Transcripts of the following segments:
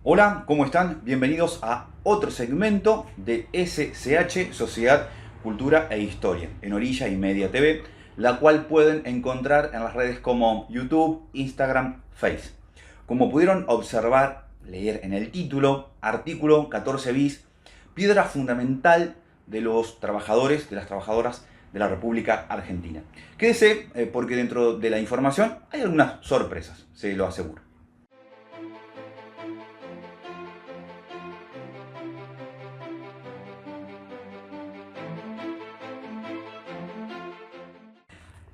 Hola, ¿cómo están? Bienvenidos a otro segmento de SCH, Sociedad, Cultura e Historia, en Orilla y Media TV, la cual pueden encontrar en las redes como YouTube, Instagram, Face. Como pudieron observar, leer en el título, artículo 14 bis, piedra fundamental de los trabajadores, de las trabajadoras de la República Argentina. Quédese porque dentro de la información hay algunas sorpresas, se lo aseguro.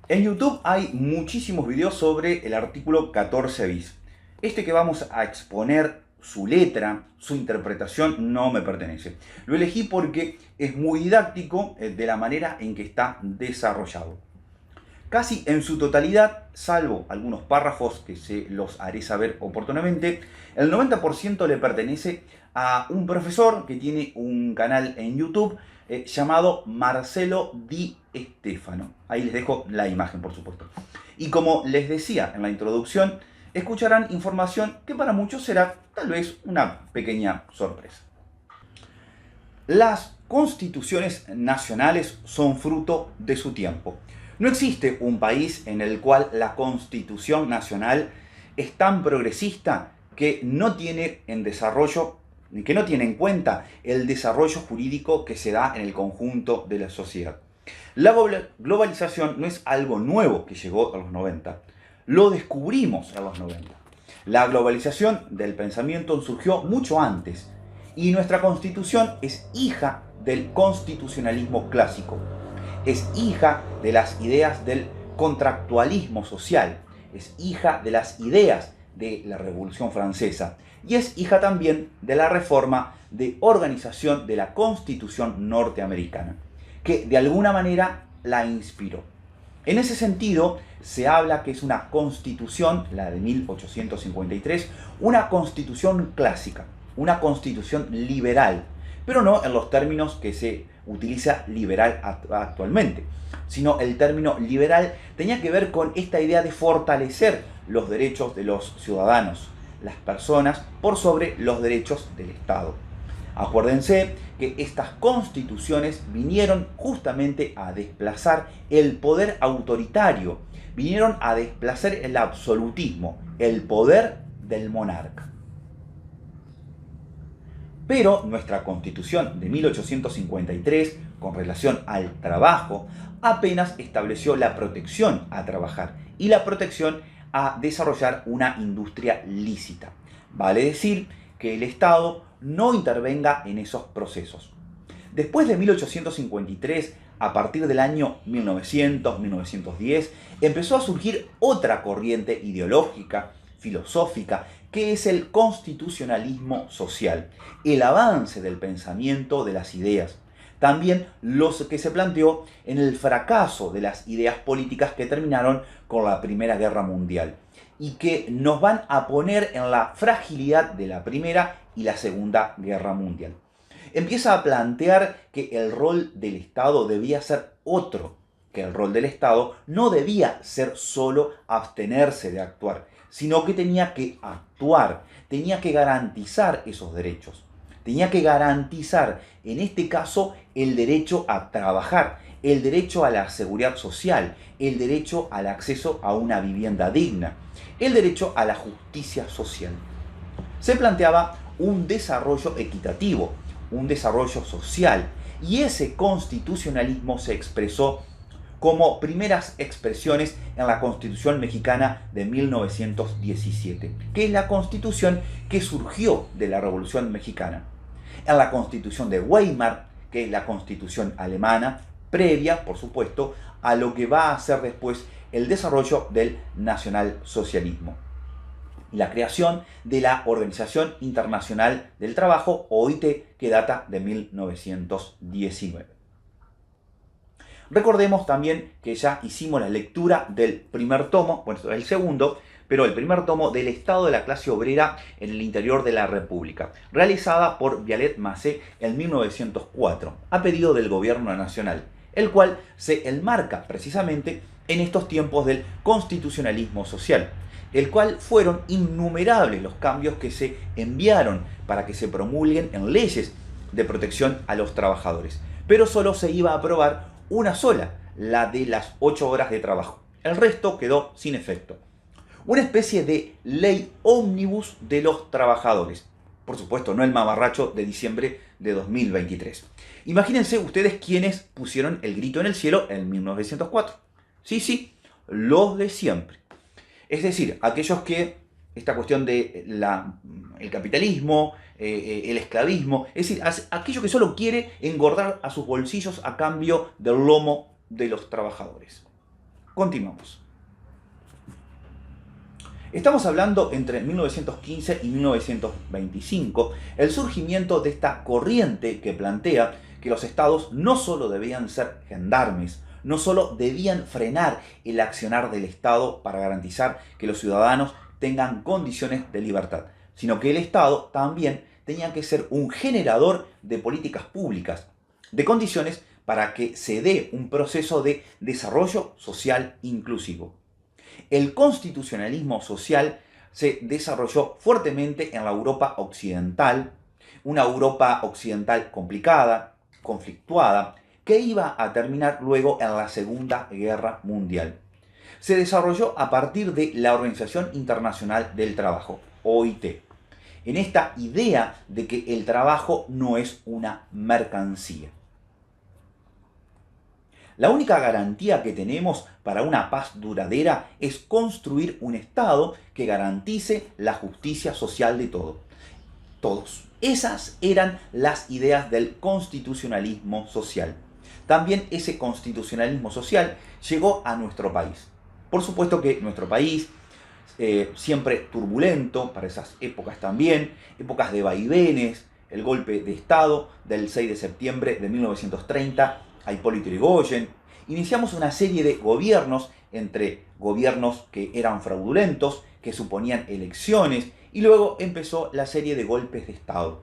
En YouTube hay muchísimos videos sobre el artículo 14 bis. Este que vamos a exponer, su letra, su interpretación, no me pertenece. Lo elegí porque es muy didáctico de la manera en que está desarrollado. Casi en su totalidad, salvo algunos párrafos que se los haré saber oportunamente, el 90% le pertenece a un profesor que tiene un canal en YouTube llamado Marcelo Di Stefano. Ahí les dejo la imagen, por supuesto. Y como les decía en la introducción, escucharán información que para muchos será tal vez una pequeña sorpresa. Las constituciones nacionales son fruto de su tiempo. No existe un país en el cual la constitución nacional es tan progresista que no tiene en desarrollo, que no tiene en cuenta el desarrollo jurídico que se da en el conjunto de la sociedad. La globalización no es algo nuevo que llegó a los 90, lo descubrimos a los 90. La globalización del pensamiento surgió mucho antes y nuestra constitución es hija del constitucionalismo clásico. Es hija de las ideas del contractualismo social, es hija de las ideas de la Revolución Francesa y es hija también de la reforma de organización de la Constitución norteamericana, que de alguna manera la inspiró. En ese sentido, se habla que es una constitución, la de 1853, una constitución clásica, una constitución liberal, pero no en los términos que se utiliza liberal actualmente, sino el término liberal tenía que ver con esta idea de fortalecer los derechos de los ciudadanos, las personas, por sobre los derechos del Estado. Acuérdense que estas constituciones vinieron justamente a desplazar el poder autoritario, vinieron a desplazar el absolutismo, el poder del monarca. Pero nuestra Constitución de 1853, con relación al trabajo, apenas estableció la protección a trabajar y la protección a desarrollar una industria lícita. Vale decir que el Estado no intervenga en esos procesos. Después de 1853, a partir del año 1900-1910, empezó a surgir otra corriente ideológica, filosófica, que es el constitucionalismo social, el avance del pensamiento de las ideas. También lo que se planteó en el fracaso de las ideas políticas que terminaron con la Primera Guerra Mundial y que nos van a poner en la fragilidad de la Primera y la Segunda Guerra Mundial. Empieza a plantear que el rol del Estado debía ser otro, que el rol del Estado no debía ser solo abstenerse de actuar, sino que tenía que actuar, tenía que garantizar esos derechos, tenía que garantizar, en este caso, el derecho a trabajar, el derecho a la seguridad social, el derecho al acceso a una vivienda digna, el derecho a la justicia social. Se planteaba un desarrollo equitativo, un desarrollo social, y ese constitucionalismo se expresó como primeras expresiones en la Constitución Mexicana de 1917, que es la constitución que surgió de la Revolución Mexicana. En la Constitución de Weimar, que es la Constitución alemana, previa, por supuesto, a lo que va a ser después el desarrollo del nacionalsocialismo. La creación de la Organización Internacional del Trabajo, OIT, que data de 1919. Recordemos también que ya hicimos la lectura del primer tomo, bueno, el segundo, pero el primer tomo del Estado de la Clase Obrera en el interior de la República, realizada por Vialet Macé en 1904, a pedido del Gobierno Nacional, el cual se enmarca precisamente en estos tiempos del constitucionalismo social. el cual fueron innumerables los cambios que se enviaron para que se promulguen en leyes de protección a los trabajadores. Pero solo se iba a aprobar una sola, la de las 8 horas de trabajo. El resto quedó sin efecto. Una especie de ley ómnibus de los trabajadores. Por supuesto, no el mamarracho de diciembre de 2023. Imagínense ustedes quiénes pusieron el grito en el cielo en 1904. Sí, los de siempre. Es decir, aquellos que esta cuestión de el capitalismo, el esclavismo, es decir, aquello que solo quiere engordar a sus bolsillos a cambio del lomo de los trabajadores. Continuamos. Estamos hablando entre 1915 y 1925, el surgimiento de esta corriente que plantea que los estados no solo debían ser gendarmes, no solo debían frenar el accionar del Estado para garantizar que los ciudadanos tengan condiciones de libertad, sino que el Estado también tenía que ser un generador de políticas públicas, de condiciones para que se dé un proceso de desarrollo social inclusivo. El constitucionalismo social se desarrolló fuertemente en la Europa occidental, una Europa occidental complicada, conflictuada, que iba a terminar luego en la Segunda Guerra Mundial. Se desarrolló a partir de la Organización Internacional del Trabajo, OIT, en esta idea de que el trabajo no es una mercancía. La única garantía que tenemos para una paz duradera es construir un Estado que garantice la justicia social de todos. Esas eran las ideas del constitucionalismo social. También ese constitucionalismo social llegó a nuestro país. Por supuesto que nuestro país, siempre turbulento para esas épocas también, épocas de vaivenes, el golpe de Estado del 6 de septiembre de 1930 a Hipólito Yrigoyen. Iniciamos una serie de gobiernos, entre gobiernos que eran fraudulentos, que suponían elecciones, y luego empezó la serie de golpes de Estado.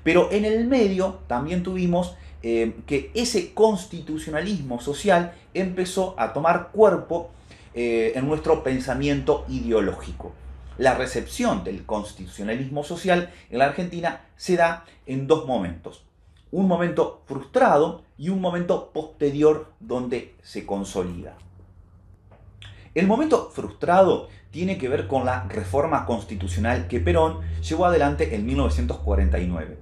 Pero en el medio también tuvimos que ese constitucionalismo social empezó a tomar cuerpo en nuestro pensamiento ideológico. La recepción del constitucionalismo social en la Argentina se da en dos momentos. Un momento frustrado y un momento posterior donde se consolida. El momento frustrado tiene que ver con la reforma constitucional que Perón llevó adelante en 1949.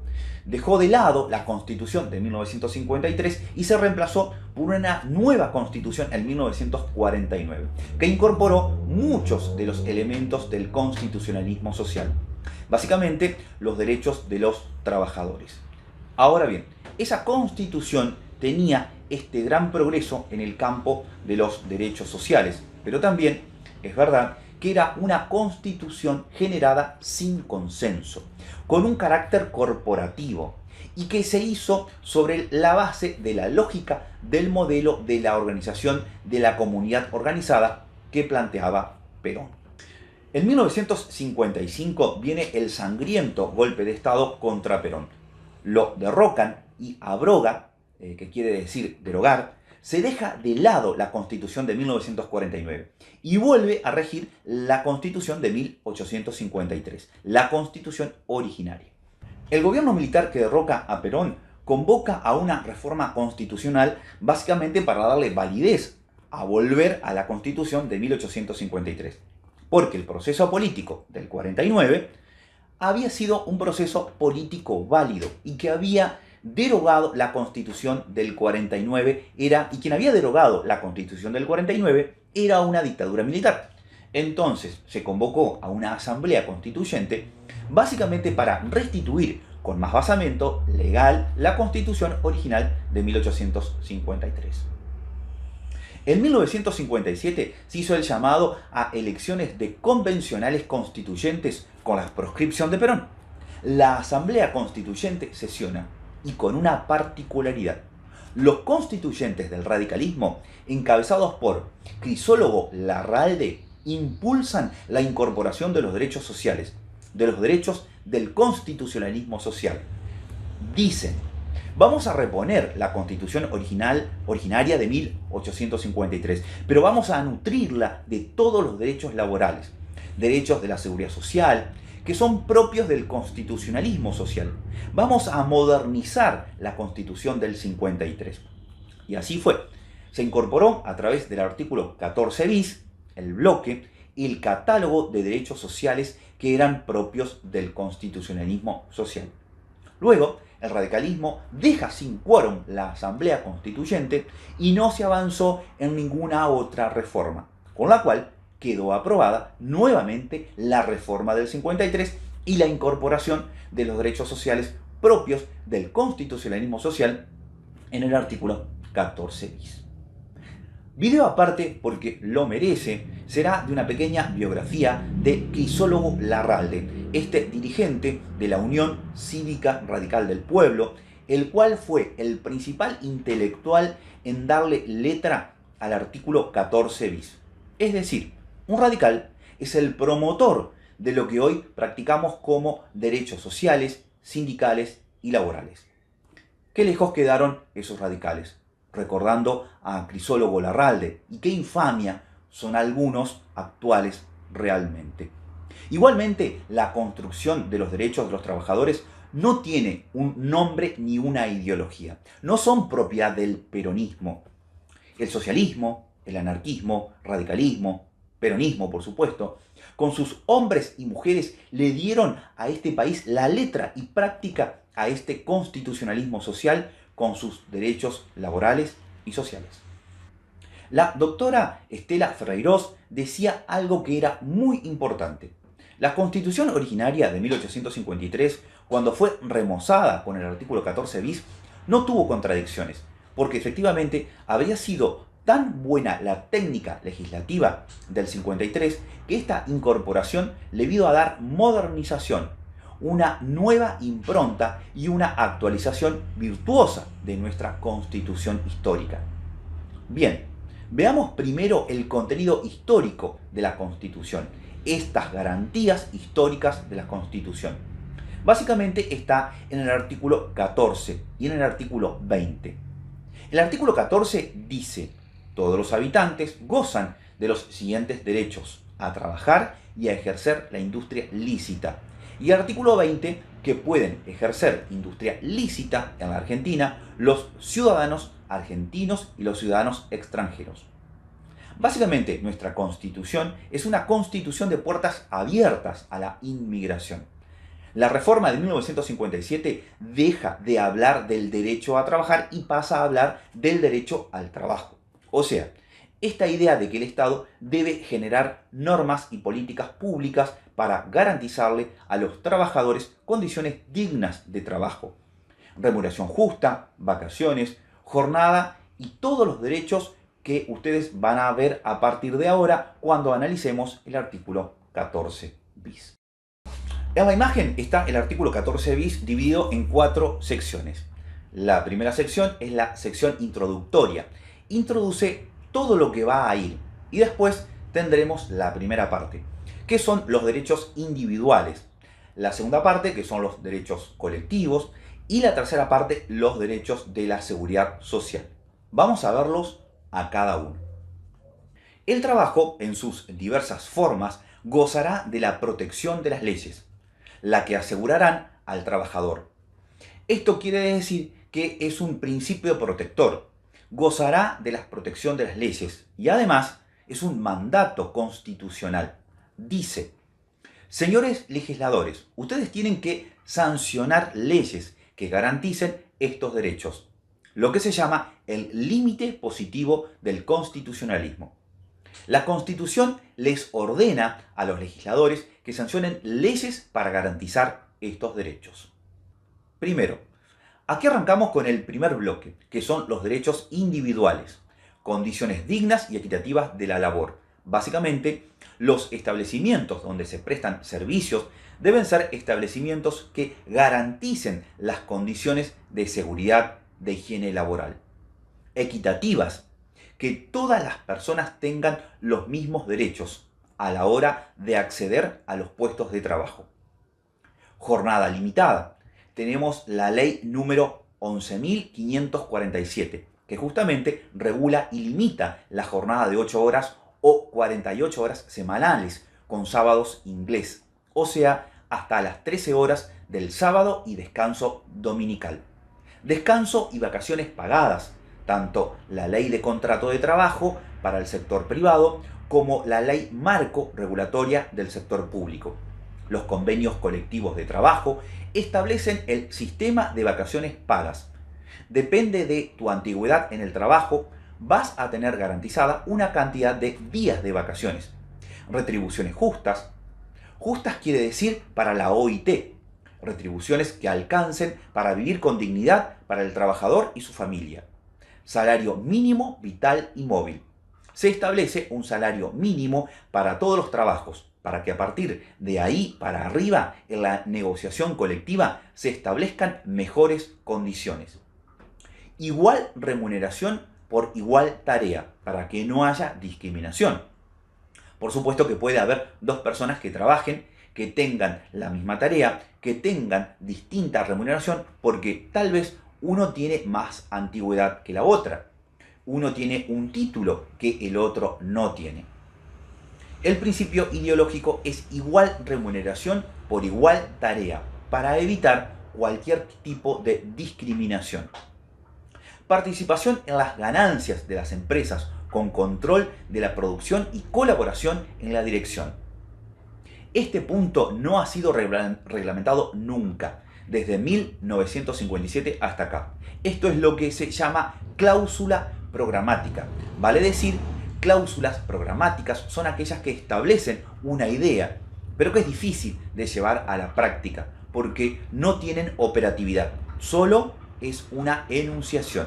Dejó de lado la Constitución de 1953 y se reemplazó por una nueva Constitución en 1949, que incorporó muchos de los elementos del constitucionalismo social. Básicamente, los derechos de los trabajadores. Ahora bien, esa Constitución tenía este gran progreso en el campo de los derechos sociales, pero también es verdad que era una Constitución generada sin consenso, con un carácter corporativo, y que se hizo sobre la base de la lógica del modelo de la organización de la comunidad organizada que planteaba Perón. En 1955 viene el sangriento golpe de Estado contra Perón. Lo derrocan y abroga, que quiere decir derogar, se deja de lado la Constitución de 1949 y vuelve a regir la Constitución de 1853, la Constitución originaria. El gobierno militar que derroca a Perón convoca a una reforma constitucional básicamente para darle validez a volver a la Constitución de 1853, porque el proceso político del 49 había sido un proceso político válido y que había derogado la Constitución del 49 y quien había derogado la Constitución del 49 era una dictadura militar. Entonces se convocó a una asamblea constituyente básicamente para restituir con más basamento legal la Constitución original de 1853. En 1957 se hizo el llamado a elecciones de convencionales constituyentes con la proscripción de Perón. La Asamblea Constituyente sesiona y con una particularidad. Los constituyentes del radicalismo, encabezados por Crisólogo Larralde, impulsan la incorporación de los derechos sociales, de los derechos del constitucionalismo social. Dicen: vamos a reponer la Constitución originaria de 1853, pero vamos a nutrirla de todos los derechos laborales, derechos de la seguridad social, que son propios del constitucionalismo social. Vamos a modernizar la Constitución del 53. Y así fue. Se incorporó a través del artículo 14 bis, el bloque, y el catálogo de derechos sociales que eran propios del constitucionalismo social. Luego, el radicalismo deja sin quórum la Asamblea Constituyente y no se avanzó en ninguna otra reforma, con la cual quedó aprobada nuevamente la reforma del 53 y la incorporación de los derechos sociales propios del constitucionalismo social en el artículo 14 bis. Video aparte, porque lo merece, será de una pequeña biografía de Crisólogo Larralde, este dirigente de la Unión Cívica Radical del Pueblo, el cual fue el principal intelectual en darle letra al artículo 14 bis. Es decir, un radical es el promotor de lo que hoy practicamos como derechos sociales, sindicales y laborales. Qué lejos quedaron esos radicales, recordando a Crisólogo Larralde, y qué infamia son algunos actuales realmente. Igualmente, la construcción de los derechos de los trabajadores no tiene un nombre ni una ideología. No son propiedad del peronismo. El socialismo, el anarquismo, radicalismo, peronismo, por supuesto, con sus hombres y mujeres le dieron a este país la letra y práctica a este constitucionalismo social con sus derechos laborales y sociales. La doctora Estela Ferreirós decía algo que era muy importante. La Constitución originaria de 1853, cuando fue remozada con el artículo 14 bis, no tuvo contradicciones, porque efectivamente habría sido tan buena la técnica legislativa del 53 que esta incorporación le vino a dar modernización, una nueva impronta y una actualización virtuosa de nuestra Constitución histórica. Bien, veamos primero el contenido histórico de la Constitución, estas garantías históricas de la Constitución. Básicamente está en el artículo 14 y en el artículo 20. El artículo 14 dice: todos los habitantes gozan de los siguientes derechos: a trabajar y a ejercer la industria lícita. Y el artículo 20, que pueden ejercer industria lícita en la Argentina los ciudadanos argentinos y los ciudadanos extranjeros. Básicamente, nuestra Constitución es una constitución de puertas abiertas a la inmigración. La reforma de 1957 deja de hablar del derecho a trabajar y pasa a hablar del derecho al trabajo. O sea, esta idea de que el Estado debe generar normas y políticas públicas para garantizarle a los trabajadores condiciones dignas de trabajo, remuneración justa, vacaciones, jornada y todos los derechos que ustedes van a ver a partir de ahora cuando analicemos el artículo 14 bis. En la imagen está el artículo 14 bis dividido en 4 secciones. La primera sección es la sección introductoria. Introduce todo lo que va a ir. Y después tendremos la primera parte, que son los derechos individuales. La segunda parte, que son los derechos colectivos. Y la tercera parte, los derechos de la seguridad social. Vamos a verlos a cada uno. El trabajo, en sus diversas formas, gozará de la protección de las leyes, la que asegurarán al trabajador. Esto quiere decir que es un principio protector. Gozará de la protección de las leyes y además es un mandato constitucional. Dice: señores legisladores, ustedes tienen que sancionar leyes que garanticen estos derechos, lo que se llama el límite positivo del constitucionalismo. La Constitución les ordena a los legisladores que sancionen leyes para garantizar estos derechos. Primero, aquí arrancamos con el primer bloque, que son los derechos individuales, condiciones dignas y equitativas de la labor. Básicamente, los establecimientos donde se prestan servicios deben ser establecimientos que garanticen las condiciones de seguridad, de higiene laboral. Equitativas, que todas las personas tengan los mismos derechos a la hora de acceder a los puestos de trabajo. Jornada limitada. Tenemos la ley número 11.547, que justamente regula y limita la jornada de 8 horas o 48 horas semanales, con sábados inglés, o sea, hasta las 13 horas del sábado y descanso dominical. Descanso y vacaciones pagadas, tanto la ley de contrato de trabajo para el sector privado como la ley marco regulatoria del sector público. Los convenios colectivos de trabajo establecen el sistema de vacaciones pagas. Depende de tu antigüedad en el trabajo, vas a tener garantizada una cantidad de días de vacaciones. Retribuciones justas. Justas quiere decir para la OIT. Retribuciones que alcancen para vivir con dignidad para el trabajador y su familia. Salario mínimo, vital y móvil. Se establece un salario mínimo para todos los trabajos, para que a partir de ahí para arriba, en la negociación colectiva, se establezcan mejores condiciones. Igual remuneración por igual tarea, para que no haya discriminación. Por supuesto que puede haber dos personas que trabajen, que tengan la misma tarea, que tengan distinta remuneración, porque tal vez uno tiene más antigüedad que la otra. Uno tiene un título que el otro no tiene. El principio ideológico es igual remuneración por igual tarea, para evitar cualquier tipo de discriminación. Participación en las ganancias de las empresas con control de la producción y colaboración en la dirección. Este punto no ha sido reglamentado nunca, desde 1957 hasta acá. Esto es lo que se llama cláusula programática. Vale decir, cláusulas programáticas son aquellas que establecen una idea, pero que es difícil de llevar a la práctica, porque no tienen operatividad, solo es una enunciación.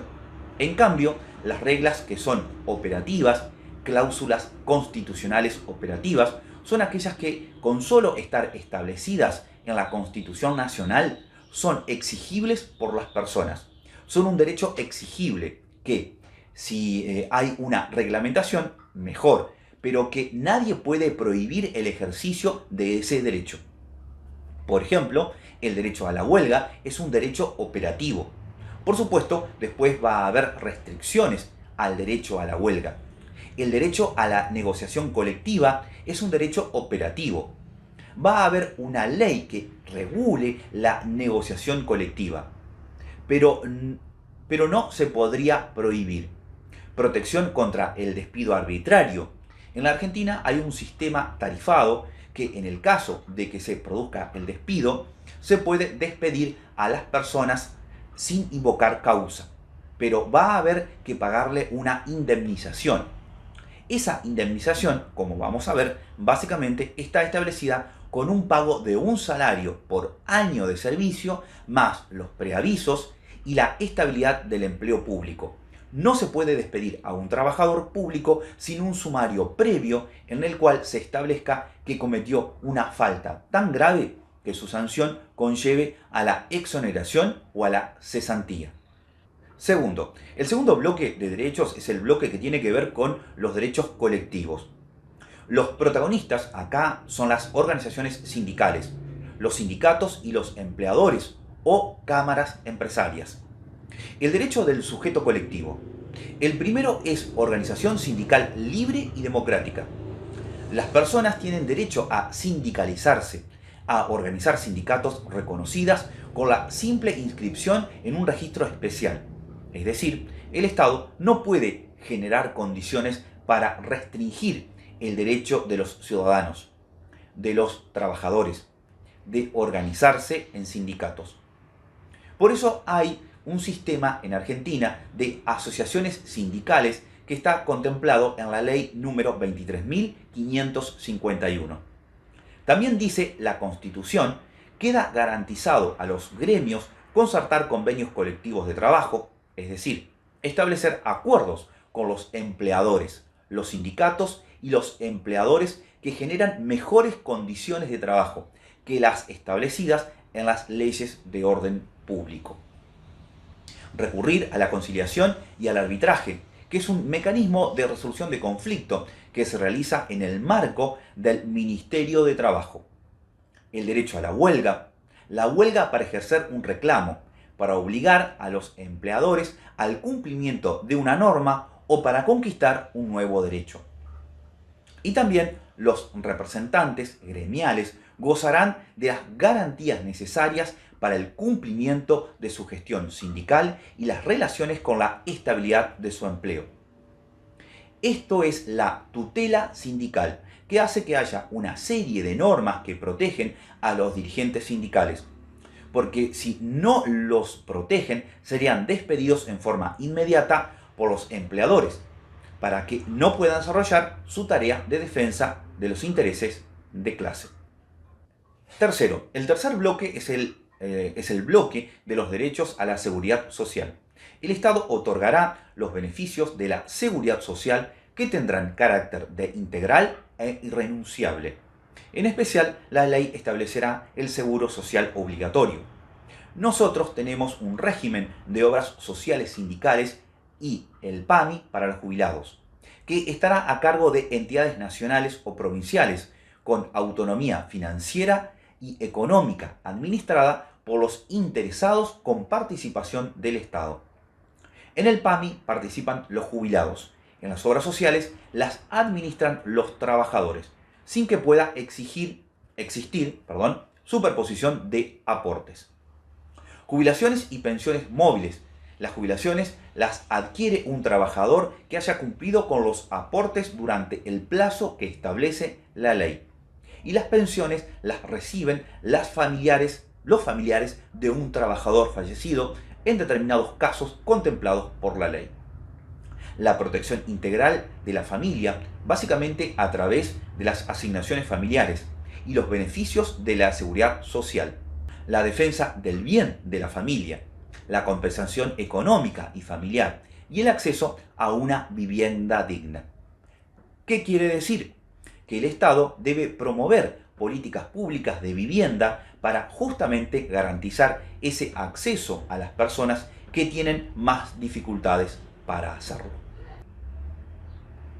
En cambio, las reglas que son operativas, cláusulas constitucionales operativas, son aquellas que, con solo estar establecidas en la Constitución Nacional, son exigibles por las personas. Son un derecho exigible que, si hay una reglamentación, mejor, pero que nadie puede prohibir el ejercicio de ese derecho. Por ejemplo, el derecho a la huelga es un derecho operativo. Por supuesto, después va a haber restricciones al derecho a la huelga. El derecho a la negociación colectiva es un derecho operativo. Va a haber una ley que regule la negociación colectiva, pero no se podría prohibir. Protección contra el despido arbitrario. En la Argentina hay un sistema tarifado que, en el caso de que se produzca el despido, se puede despedir a las personas sin invocar causa, pero va a haber que pagarle una indemnización. Esa indemnización, como vamos a ver, básicamente está establecida con un pago de un salario por año de servicio, más los preavisos y la estabilidad del empleo público. No se puede despedir a un trabajador público sin un sumario previo en el cual se establezca que cometió una falta tan grave que su sanción conlleve a la exoneración o a la cesantía. Segundo, el segundo bloque de derechos es el bloque que tiene que ver con los derechos colectivos. Los protagonistas acá son las organizaciones sindicales, los sindicatos y los empleadores o cámaras empresarias. El derecho del sujeto colectivo. El primero es organización sindical libre y democrática. Las personas tienen derecho a sindicalizarse, a organizar sindicatos reconocidas con la simple inscripción en un registro especial. Es decir, el Estado no puede generar condiciones para restringir el derecho de los ciudadanos, de los trabajadores, de organizarse en sindicatos. Por eso hay un sistema en Argentina de asociaciones sindicales que está contemplado en la ley número 23.551. También dice la Constitución, queda garantizado a los gremios concertar convenios colectivos de trabajo, es decir, establecer acuerdos con los empleadores, los sindicatos y los empleadores que generan mejores condiciones de trabajo que las establecidas en las leyes de orden público. Recurrir a la conciliación y al arbitraje, que es un mecanismo de resolución de conflicto que se realiza en el marco del Ministerio de Trabajo. El derecho a la huelga para ejercer un reclamo, para obligar a los empleadores al cumplimiento de una norma o para conquistar un nuevo derecho. Y también los representantes gremiales gozarán de las garantías necesarias para el cumplimiento de su gestión sindical y las relaciones con la estabilidad de su empleo. Esto es la tutela sindical, que hace que haya una serie de normas que protegen a los dirigentes sindicales, porque si no los protegen serían despedidos en forma inmediata por los empleadores, para que no puedan desarrollar su tarea de defensa de los intereses de clase. Tercero, el tercer bloque es el bloque de los derechos a la seguridad social. El Estado otorgará los beneficios de la seguridad social que tendrán carácter de integral e irrenunciable. En especial, la ley establecerá el seguro social obligatorio. Nosotros tenemos un régimen de obras sociales sindicales y el PAMI para los jubilados, que estará a cargo de entidades nacionales o provinciales con autonomía financiera y económica administrada por los interesados con participación del Estado. En el PAMI participan los jubilados. En las obras sociales las administran los trabajadores, sin que pueda existir superposición de aportes. Jubilaciones y pensiones móviles. Las jubilaciones las adquiere un trabajador que haya cumplido con los aportes durante el plazo que establece la ley. Y las pensiones las reciben los familiares de un trabajador fallecido en determinados casos contemplados por la ley. La protección integral de la familia, básicamente a través de las asignaciones familiares y los beneficios de la seguridad social. La defensa del bien de la familia, la compensación económica y familiar y el acceso a una vivienda digna. ¿Qué quiere decir? Que el Estado debe promover políticas públicas de vivienda para justamente garantizar ese acceso a las personas que tienen más dificultades para hacerlo.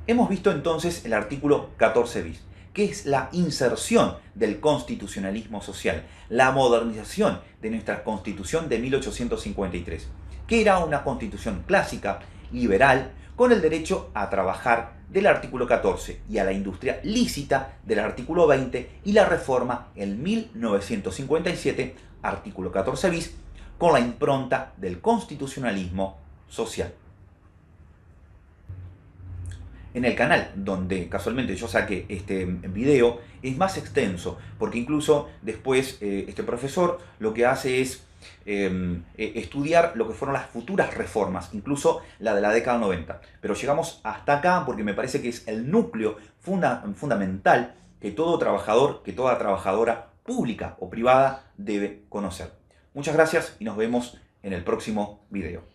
Hemos visto entonces el artículo 14 bis, que es la inserción del constitucionalismo social, la modernización de nuestra Constitución de 1853, que era una constitución clásica, liberal, con el derecho a trabajar del artículo 14 y a la industria lícita del artículo 20 y la reforma en 1957, artículo 14 bis, con la impronta del constitucionalismo social. En el canal donde casualmente yo saqué este video es más extenso, porque incluso después este profesor lo que hace es estudiar lo que fueron las futuras reformas, incluso la de la década 90. Pero llegamos hasta acá porque me parece que es el núcleo fundamental que todo trabajador, que toda trabajadora pública o privada debe conocer. Muchas gracias y nos vemos en el próximo video.